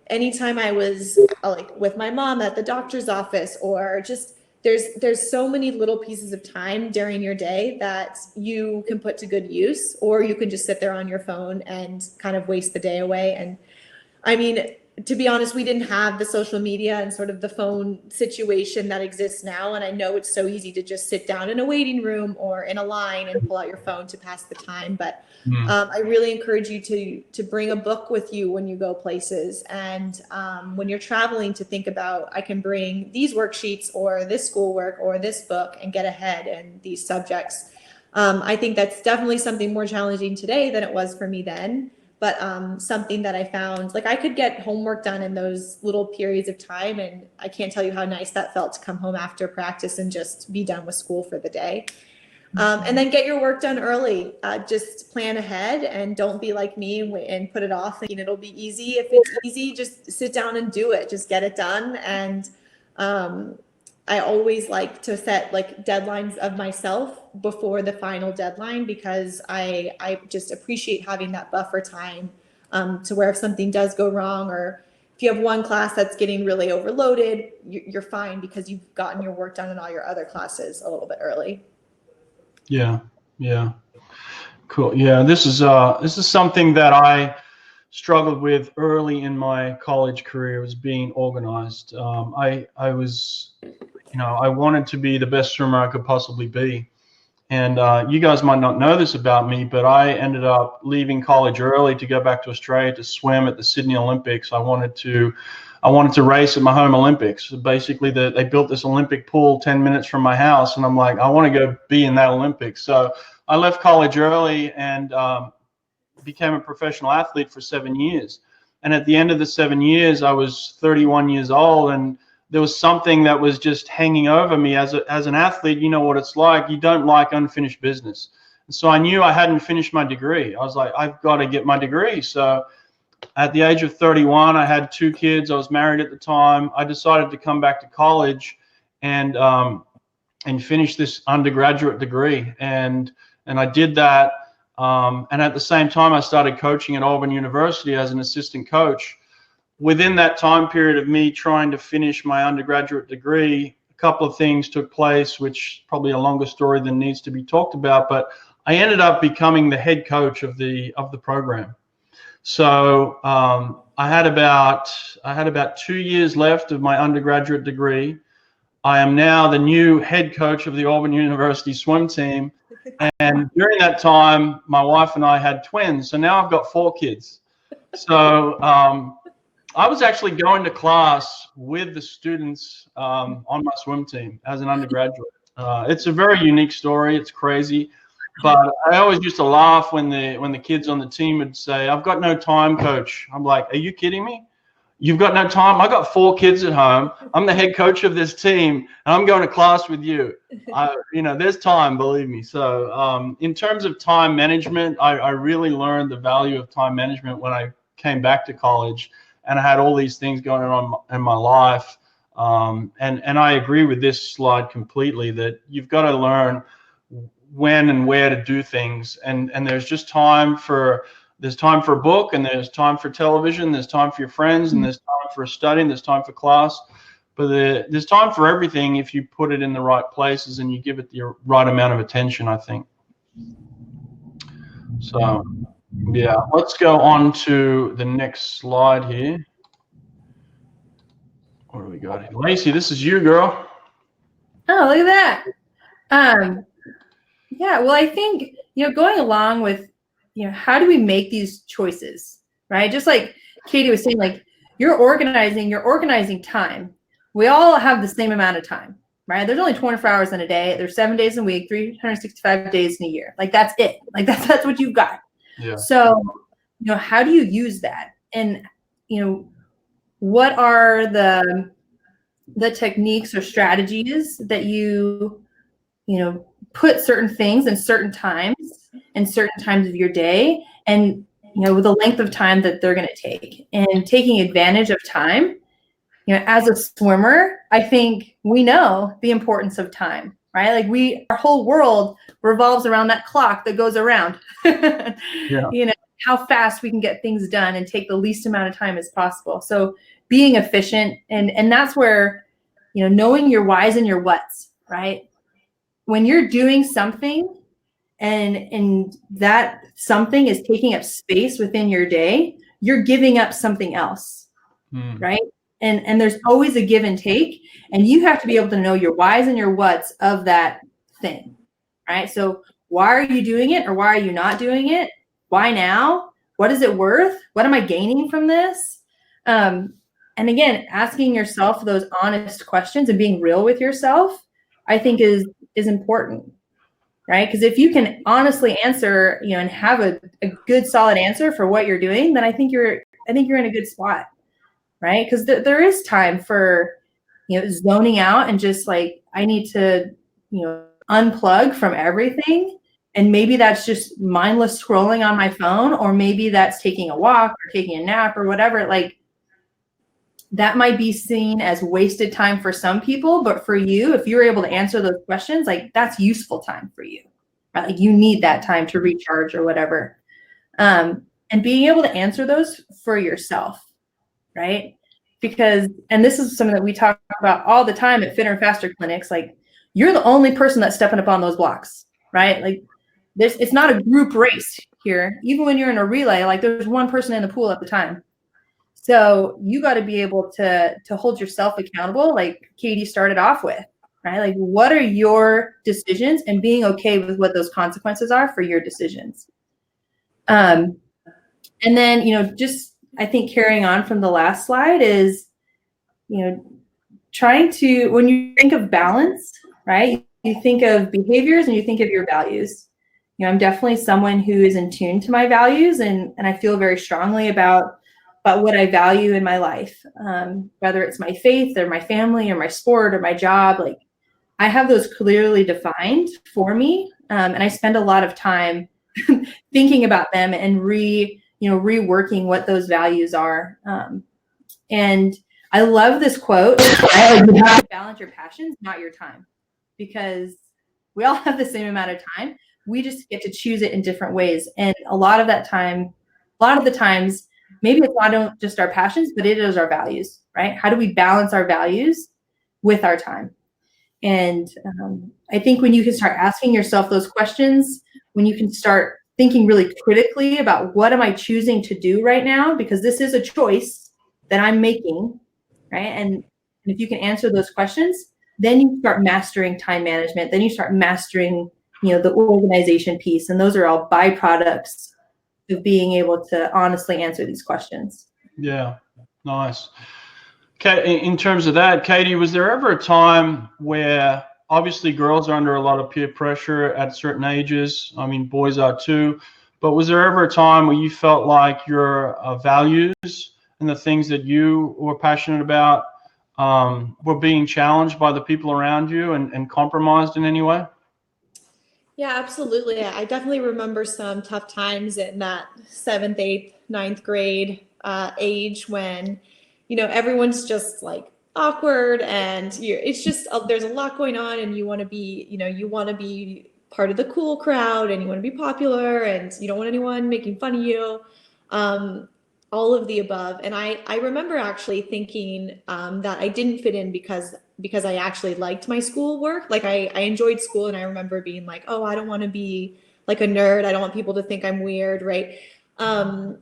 anytime I was like with my mom at the doctor's office, or just there's so many little pieces of time during your day that you can put to good use, or you can just sit there on your phone and kind of waste the day away. And I mean, to be honest, we didn't have the social media and sort of the phone situation that exists now. And I know it's so easy to just sit down in a waiting room or in a line and pull out your phone to pass the time. But I really encourage you to bring a book with you when you go places. And when you're traveling, to think about, I can bring these worksheets or this schoolwork or this book and get ahead in these subjects. I think that's definitely something more challenging today than it was for me then. But something that I found, like, I could get homework done in those little periods of time. And I can't tell you how nice that felt to come home after practice and just be done with school for the day. And then get your work done early. Just plan ahead and don't be like me and put it off thinking it'll be easy. If it's easy, just sit down and do it. Just get it done. And I always like to set like deadlines of myself before the final deadline, because I just appreciate having that buffer time to where if something does go wrong, or if you have one class that's getting really overloaded, you're fine because you've gotten your work done in all your other classes a little bit early. Yeah. Cool. Yeah, this is something that I struggled with early in my college career, was being organized. I was, I wanted to be the best swimmer I could possibly be. And you guys might not know this about me, but I ended up leaving college early to go back to Australia to swim at the Sydney Olympics. I wanted to race at my home Olympics. So basically, they built this Olympic pool 10 minutes from my house, and I'm like, I want to go be in that Olympics. So I left college early and became a professional athlete for 7 years. And at the end of the 7 years, I was 31 years old, and there was something that was just hanging over me as an athlete. You know what it's like. You don't like unfinished business. And so I knew I hadn't finished my degree. I was like, I've got to get my degree. So at the age of 31, I had 2 kids. I was married at the time. I decided to come back to college and finish this undergraduate degree. And I did that. And at the same time, I started coaching at Auburn University as an assistant coach. Within that time period of me trying to finish my undergraduate degree, a couple of things took place, which probably a longer story than needs to be talked about, but I ended up becoming the head coach of the program. So I had about 2 years left of my undergraduate degree. I am now the new head coach of the Auburn University swim team. And during that time, my wife and I had twins. So now I've got 4 kids. So I was actually going to class with the students on my swim team as an undergraduate. It's a very unique story. It's crazy. But I always used to laugh when the kids on the team would say, "I've got no time, coach." I'm like, "Are you kidding me? You've got no time? I got 4 kids at home. I'm the head coach of this team, and I'm going to class with you." There's time, believe me. So in terms of time management, I really learned the value of time management when I came back to college, and I had all these things going on in my life. And I agree with this slide completely, that you've got to learn when and where to do things, and there's just time for a book, and there's time for television, there's time for your friends, and there's time for studying, there's time for class, but there's time for everything if you put it in the right places and you give it the right amount of attention, I think. So yeah, let's go on to the next slide here. What do we got here? Lacey, this is you, girl. Oh, look at that. Yeah, well, I think, going along with, how do we make these choices, right? Just like Katie was saying, like, you're organizing time. We all have the same amount of time, right? There's only 24 hours in a day. There's 7 days in a week, 365 days in a year. Like, that's it. Like, that's what you've got. Yeah. So, how do you use that? And, what are the techniques or strategies that you put certain things in certain times of your day, and with the length of time that they're going to take, and taking advantage of time. As a swimmer, I think we know the importance of time, right? Like our whole world revolves around that clock that goes around. Yeah. How fast we can get things done and take the least amount of time as possible. So being efficient, and that's where, knowing your whys and your whats, right? When you're doing something and that something is taking up space within your day, you're giving up something else, right? And there's always a give and take, and you have to be able to know your whys and your whats of that thing, right? So why are you doing it, or why are you not doing it? Why now? What is it worth? What am I gaining from this? And again, asking yourself those honest questions and being real with yourself, I think is important, right? Because if you can honestly answer, and have a good solid answer for what you're doing, then I think you're in a good spot, right? Because there is time for, zoning out and just like, I need to, unplug from everything. And maybe that's just mindless scrolling on my phone, or maybe that's taking a walk or taking a nap or whatever. Like, that might be seen as wasted time for some people, but for you, if you're able to answer those questions, like, that's useful time for you, right? Like, you need that time to recharge or whatever. And being able to answer those for yourself, right? Because, and this is something that we talk about all the time at Fitter and Faster clinics, like, you're the only person that's stepping up on those blocks, right? Like, it's not a group race here. Even when you're in a relay, like, there's one person in the pool at the time. So you got to be able to hold yourself accountable, like Katie started off with, right? Like, what are your decisions, and being okay with what those consequences are for your decisions. And then, just, I think carrying on from the last slide is, trying to, when you think of balance, right, you think of behaviors and you think of your values. I'm definitely someone who is in tune to my values, and I feel very strongly about what I value in my life, whether it's my faith or my family or my sport or my job. Like, I have those clearly defined for me, and I spend a lot of time thinking about them and reworking what those values are. And I love this quote. You have to balance your passions, not your time, because we all have the same amount of time. We just get to choose it in different ways. And a lot of the times, maybe it's not just our passions, but it is our values, right? How do we balance our values with our time? And I think when you can start asking yourself those questions, when you can start thinking really critically about what am I choosing to do right now, because this is a choice that I'm making, right? And if you can answer those questions, then you start mastering time management. Then you start mastering, the organization piece. And those are all byproducts of being able to honestly answer these questions. Yeah, nice. Okay, in terms of that, Katie, was there ever a time where obviously girls are under a lot of peer pressure at certain ages? I mean, boys are too. But was there ever a time where you felt like your values and the things that you were passionate about were being challenged by the people around you and compromised in any way? Yeah, absolutely. I definitely remember some tough times in that 7th, 8th, 9th grade age when, everyone's just like awkward and it's just, there's a lot going on and you want to be, part of the cool crowd and you want to be popular and you don't want anyone making fun of you. All of the above. And I remember actually thinking that I didn't fit in because I actually liked my school work. Like I enjoyed school, and I remember being like, oh, I don't want to be like a nerd. I don't want people to think I'm weird, right? And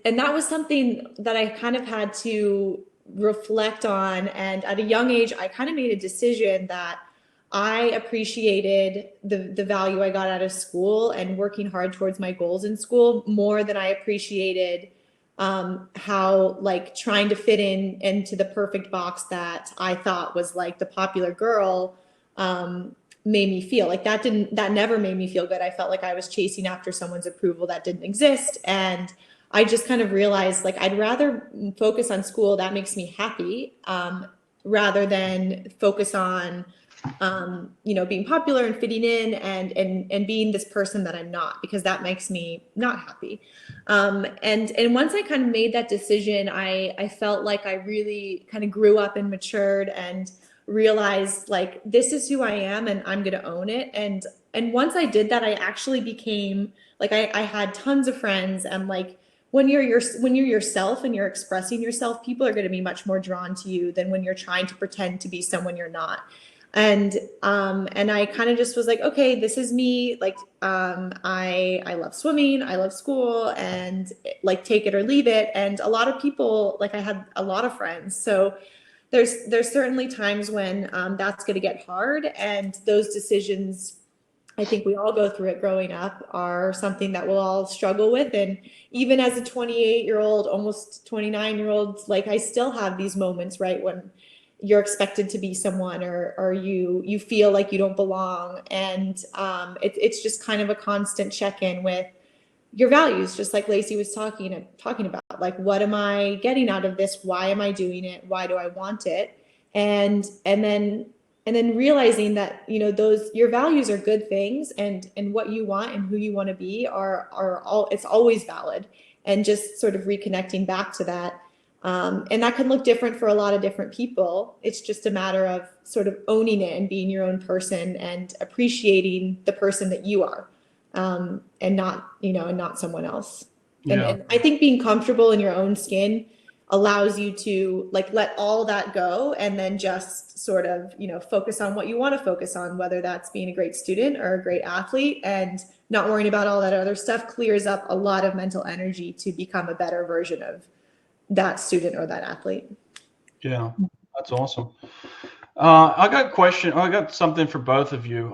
that was something that I kind of had to reflect on. And at a young age, I kind of made a decision that I appreciated the value I got out of school and working hard towards my goals in school more than I appreciated how like trying to fit into the perfect box that I thought was like the popular girl made me feel. Like that never made me feel good. I felt like I was chasing after someone's approval that didn't exist. And I just kind of realized like I'd rather focus on school that makes me happy rather than focus on being popular and fitting in and being this person that I'm not, because that makes me not happy. And once I kind of made that decision, I felt like I really kind of grew up and matured and realized like, this is who I am and I'm going to own it. And once I did that, I actually became like, I had tons of friends, and like, when you're yourself and you're expressing yourself, people are going to be much more drawn to you than when you're trying to pretend to be someone you're not. And I kind of just was like, okay, this is me. Like, I love swimming, I love school, and like take it or leave it. And a lot of people, like I had a lot of friends. So there's certainly times when that's going to get hard. And those decisions, I think we all go through it growing up, are something that we'll all struggle with. And even as a 28-year-old, almost 29-year-old, like I still have these moments, right, when you're expected to be someone or you feel like you don't belong. And it's just kind of a constant check-in with your values, just like Lacey was talking about, like, what am I getting out of this? Why am I doing it? Why do I want it? And then realizing that, your values are good things, and what you want and who you want to be are all, it's always valid, and just sort of reconnecting back to that. And that can look different for a lot of different people. It's just a matter of sort of owning it and being your own person and appreciating the person that you are, and not someone else. Yeah. And I think being comfortable in your own skin allows you to like let all that go and then just sort of, focus on what you want to focus on, whether that's being a great student or a great athlete, and not worrying about all that other stuff clears up a lot of mental energy to become a better version of that student or that athlete. Yeah, that's awesome. I got something for both of you.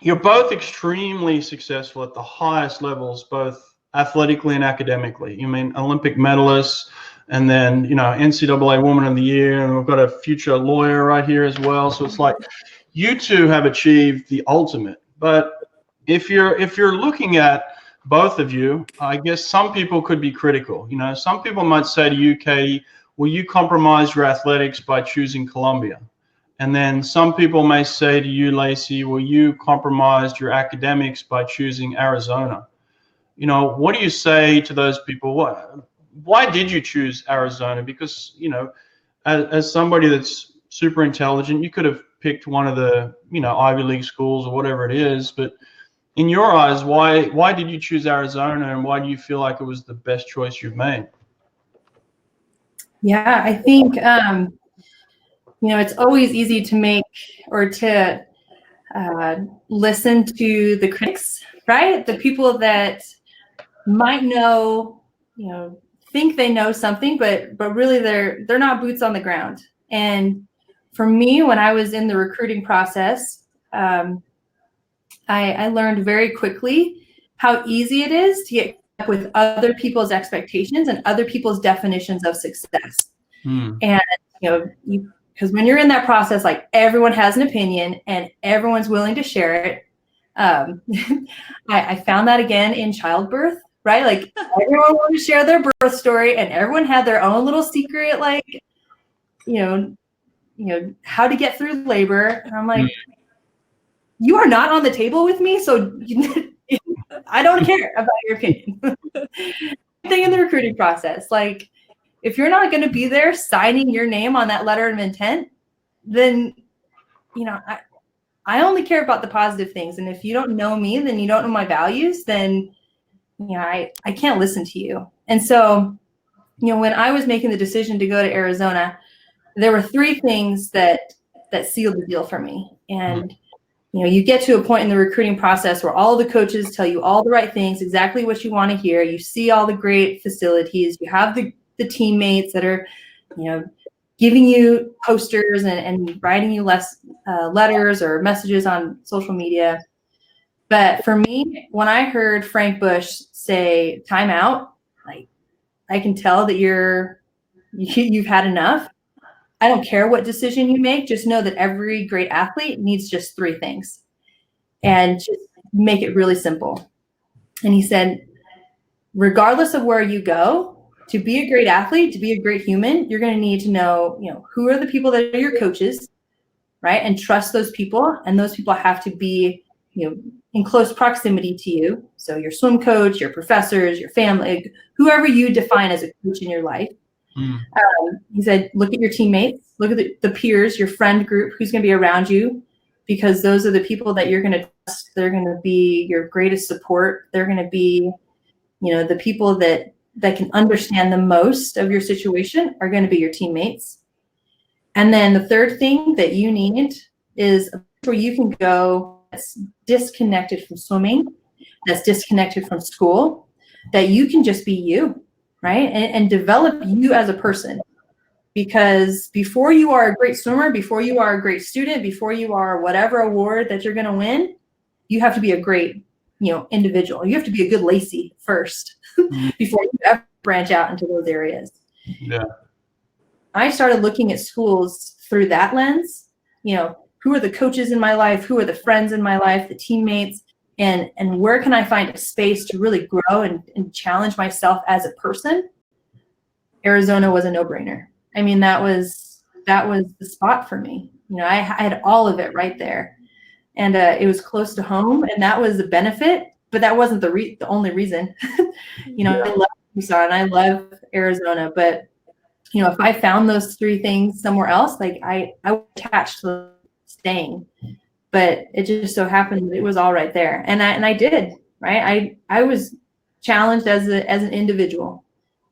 You're both extremely successful at the highest levels, both athletically and academically. You mean Olympic medalists, and then NCAA Woman of the Year, and we've got a future lawyer right here as well. So it's like you two have achieved the ultimate. But if you're looking at both of you, I guess some people could be critical. Some people might say to you, Katie, well, you compromised your athletics by choosing Columbia. And then some people may say to you, Lacey, well, you compromised your academics by choosing Arizona. what do you say to those people? Why did you choose Arizona? Because, as somebody that's super intelligent, you could have picked one of the, Ivy League schools or whatever it is. But in your eyes, why did you choose Arizona, and why do you feel like it was the best choice you've made? Yeah, I think, it's always easy to make or to listen to the critics, right? The people that might know, think they know something, but really they're not boots on the ground. And for me, when I was in the recruiting process, I learned very because how easy it is to get up with other people's expectations and other people's definitions of success. And, because when you're in that process, like, everyone has an opinion and everyone's willing to share it. I found that again in childbirth, right? Like, everyone wanted to share their birth story and everyone had their own little secret, like, how to get through labor. And I'm like, you are not on the table with me, so I don't care about your opinion. Thing in the recruiting process, like, if you're not going to be there signing your name on that letter of intent, then, I only care about the positive things. And if you don't know me, then you don't know my values, then, I can't listen to you. And so, when I was making the decision to go to Arizona, there were 3 things that sealed the deal for me. And, you get to a point in the recruiting process where all the coaches tell you all the right things, exactly what you want to hear. You see all the great facilities. You have the teammates that are, giving you posters and writing you letters or messages on social media. But for me, when I heard Frank Bush say time out, like, I can tell that you've had enough. I don't care what decision you make. Just know that every great athlete needs just 3 things, and just make it really simple. And he said, regardless of where you go, to be a great athlete, to be a great human, you're going to need to know, who are the people that are your coaches, right? And trust those people. And those people have to be, in close proximity to you. So your swim coach, your professors, your family, whoever you define as a coach in your life. He said, look at your teammates, look at the peers, your friend group, who's going to be around you, because those are the people that you're going to trust. They're going to be your greatest support. They're going to be, the people that can understand the most of your situation are going to be your teammates. And then the third thing that you need is where you can go that's disconnected from swimming, that's disconnected from school, that you can just be you. Right? And develop you as a person. Because before you are a great swimmer, before you are a great student, before you are whatever award that you're going to win, you have to be a great, individual. You have to be a good Lacey first before you ever branch out into those areas. Yeah. I started looking at schools through that lens. Who are the coaches in my life? Who are the friends in my life? The teammates? And where can I find a space to really grow and challenge myself as a person? Arizona was a no-brainer. I mean, that was the spot for me. I had all of it right there, and it was close to home, and that was a benefit. But that wasn't the only reason. I love Tucson, I love Arizona, but if I found those 3 things somewhere else, like I was attached to staying. But it just so happened that it was all right there. And I did, right? I was challenged as an individual.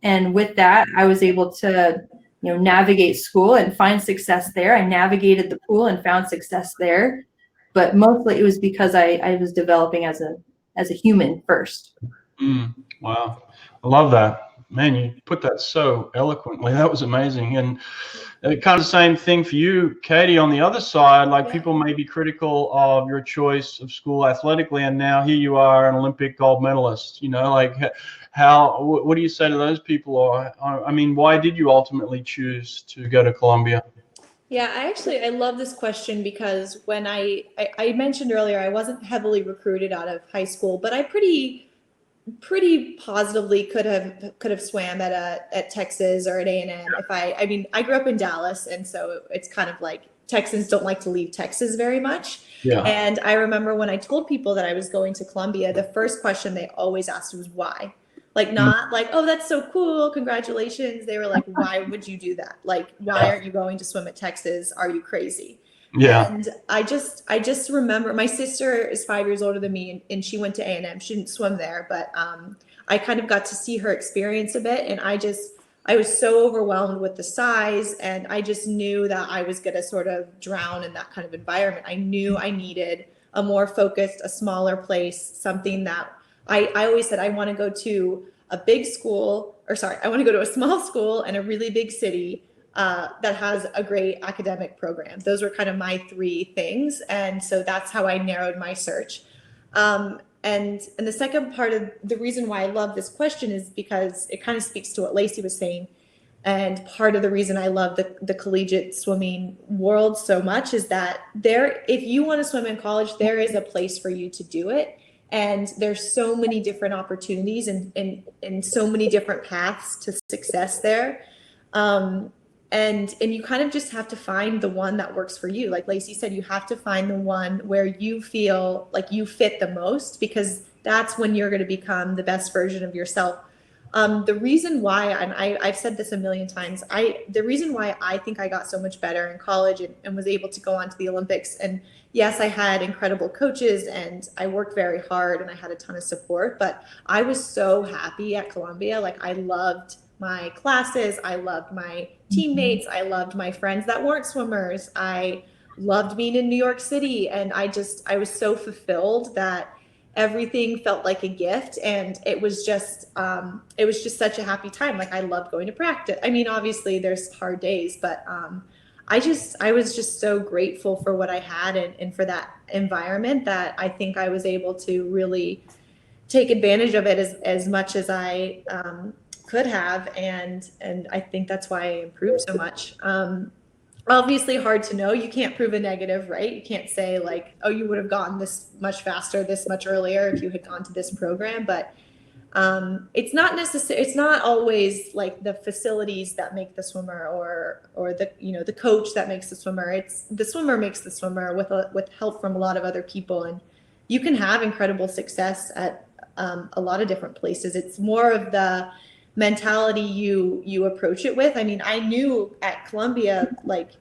And with that, I was able to, navigate school and find success there. I navigated the pool and found success there. But mostly it was because I was developing as a human first. Wow. I love that. Man, you put that so eloquently. That was amazing. And kind of the same thing for you, Katie, on the other side. Like, people may be critical of your choice of school athletically, and now here you are, an Olympic gold medalist. Like, what do you say to those people? Or, I mean, why did you ultimately choose to go to Columbia? Yeah, I love this question, because when I mentioned earlier, I wasn't heavily recruited out of high school, but I pretty positively could have swam at Texas or at A&M. I grew up in Dallas, and so it's kind of like Texans don't like to leave Texas very much. Yeah. And I remember when I told people that I was going to Columbia, the first question they always asked was why. Like, not like, oh, that's so cool, congratulations. They were like, why would you do that? Like, why aren't you going to swim at Texas? Are you crazy? Yeah. And I just remember, my sister is 5 years older than me, and she went to A&M. She didn't swim there, but I kind of got to see her experience a bit. And I was so overwhelmed with the size, and I just knew that I was going to sort of drown in that kind of environment. I knew I needed a more focused, a smaller place, something that I always said I want to go to a big school, I want to go to a small school in a really big city that has a great academic program. Those were kind of my three things. And so that's how I narrowed my search. And the second part of the reason why I love this question is because it kind of speaks to what Lacey was saying. And part of the reason I love the collegiate swimming world so much is that if you want to swim in college, there is a place for you to do it. And there's so many different opportunities and so many different paths to success there. And you kind of just have to find the one that works for you. Like Lacey said, you have to find the one where you feel like you fit the most, because that's when you're going to become the best version of yourself. The reason why, and I've said this a million times, the reason why I think I got so much better in college and was able to go on to the Olympics, and yes, I had incredible coaches and I worked very hard and I had a ton of support, but I was so happy at Columbia. Like, I loved my classes, I loved my teammates, I loved my friends that weren't swimmers, I loved being in New York City, and I was so fulfilled that everything felt like a gift, and it was just such a happy time. Like, I loved going to practice. I mean, obviously there's hard days, but I was just so grateful for what I had and for that environment that I think I was able to really take advantage of it as much as I could have, and I think that's why I improved so much. Obviously hard to know. You can't prove a negative, right? You can't say like, oh, you would have gone this much faster, this much earlier if you had gone to this program. But it's not always like the facilities that make the swimmer or the coach that makes the swimmer. It's the swimmer makes the swimmer with help from a lot of other people. And you can have incredible success at a lot of different places. It's more of the mentality you approach it with. I mean, I knew at Columbia, like,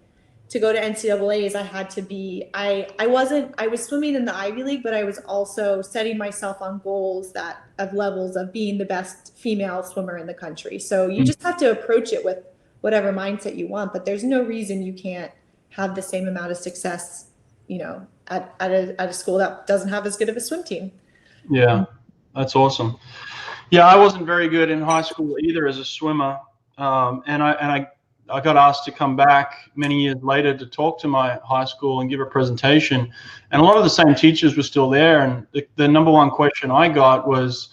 to go to NCAAs, I had to be, I was swimming in the Ivy League, but I was also setting myself on goals of levels of being the best female swimmer in the country. So you just have to approach it with whatever mindset you want, but there's no reason you can't have the same amount of success, at a school that doesn't have as good of a swim team. Yeah, that's awesome. Yeah, I wasn't very good in high school either as a swimmer, and I got asked to come back many years later to talk to my high school and give a presentation, and a lot of the same teachers were still there. And the number one question I got was,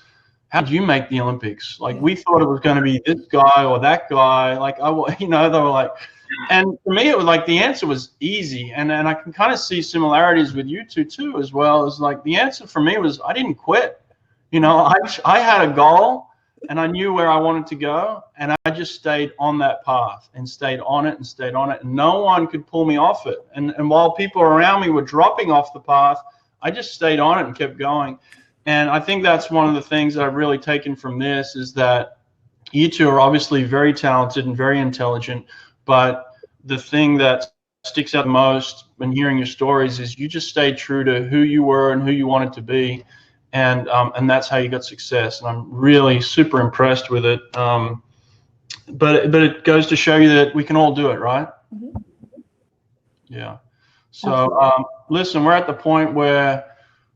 "How did you make the Olympics? Like, we thought it was going to be this guy or that guy." Like, they were like, and for me, it was like the answer was easy, and I can kind of see similarities with you two too, as well. As like the answer for me was I didn't quit. I had a goal and I knew where I wanted to go, and I just stayed on that path and stayed on it and stayed on it, and no one could pull me off it. And while people around me were dropping off the path, I just stayed on it and kept going. And I think that's one of the things that I've really taken from this is that you two are obviously very talented and very intelligent, but the thing that sticks out most when hearing your stories is you just stayed true to who you were and who you wanted to be. And that's how you got success. And I'm really super impressed with it. But it goes to show you that we can all do it, right? Mm-hmm. Yeah. So listen, we're at the point where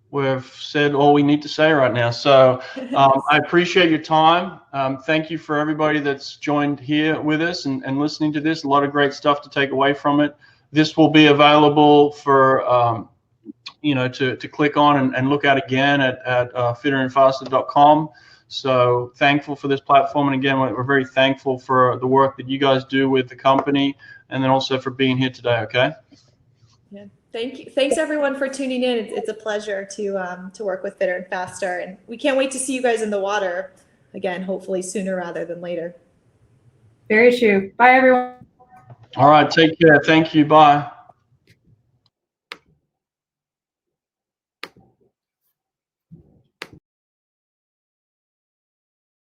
we've said all we need to say right now. So I appreciate your time. Thank you for everybody that's joined here with us and listening to this. A lot of great stuff to take away from it. This will be available for to click on and look at again at fitterandfaster.com. So thankful for this platform. And again, we're very thankful for the work that you guys do with the company, and then also for being here today. Okay. Yeah. Thank you. Thanks everyone for tuning in. It's a pleasure to work with Fitter and Faster, and we can't wait to see you guys in the water again, hopefully sooner rather than later. Very true. Bye everyone. All right. Take care. Thank you. Bye.